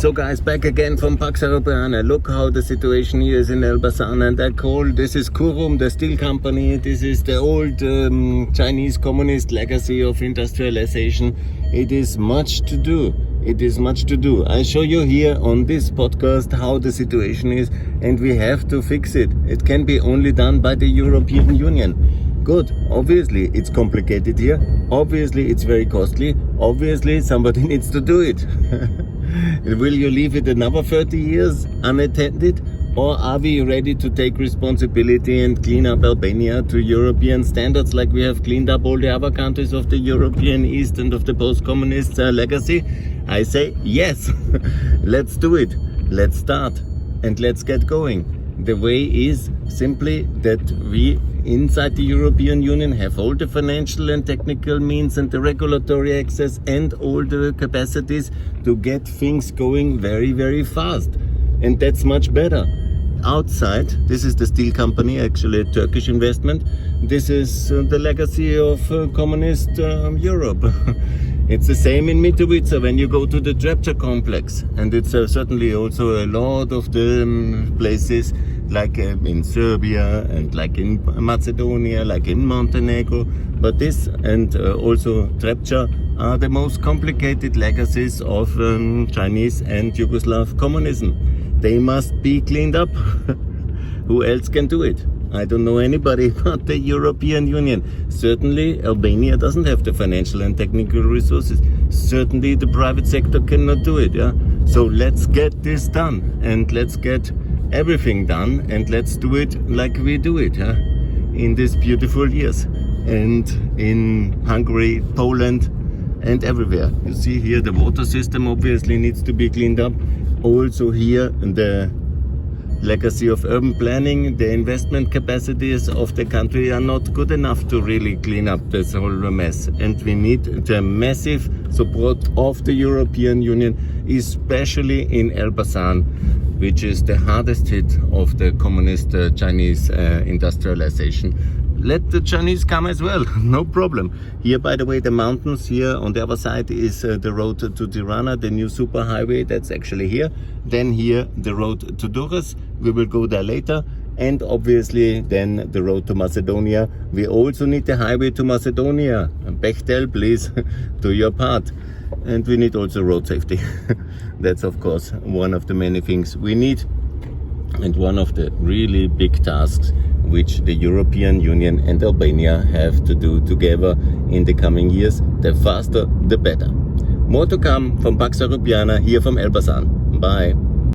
So guys, back again from Pax Europiana. Look how the situation here is in Elbasan, and this is Kurum, the steel company. This is the old Chinese communist legacy of industrialization. It is much to do. I show you here on this podcast how the situation is, and we have to fix it. It can be only done by the European Union. Good. Obviously, it's complicated here. Obviously, it's very costly. Obviously, somebody needs to do it. Will you leave it another 30 years unattended? Or are we ready to take responsibility and clean up Albania to European standards like we have cleaned up all the other countries of the European East and of the post-communist legacy? I say yes. Let's do it. Let's start and let's get going. The way is simply that we inside the European Union have all the financial and technical means and the regulatory access and all the capacities to get things going very, very fast. And that's much better. Outside, this is the steel company, actually a Turkish investment. This is the legacy of communist Europe. It's the same in Mitrovica when you go to the Trepča complex. And it's certainly also a lot of the places like in Serbia and like in Macedonia, like in Montenegro. But this and also Trepča are the most complicated legacies of Chinese and Yugoslav communism. They must be cleaned up. Who else can do it? I don't know anybody but the European Union. Certainly Albania doesn't have the financial and technical resources. Certainly the private sector cannot do it. Yeah. So let's get this done, and let's get everything done, and let's do it like we do it in these beautiful years, and in Hungary, Poland, and everywhere. You see here the water system obviously needs to be cleaned up. Also here the legacy of urban planning, the investment capacities of the country are not good enough to really clean up this whole mess. And we need the massive support of the European Union, especially in Elbasan, which is the hardest hit of the communist Chinese industrialization. Let the Chinese come as well, no problem. Here, by the way, the mountains here on the other side is the road to Tirana, the new superhighway, that's actually here. Then here, the road to Durrës, we will go there later. And obviously then the road to Macedonia. We also need the highway to Macedonia. Bechtel, please, do your part. And we need also road safety. That's of course one of the many things we need. And one of the really big tasks which the European Union and Albania have to do together in the coming years. The faster, the better. More to come from Pax Europiana here from Elbasan. Bye.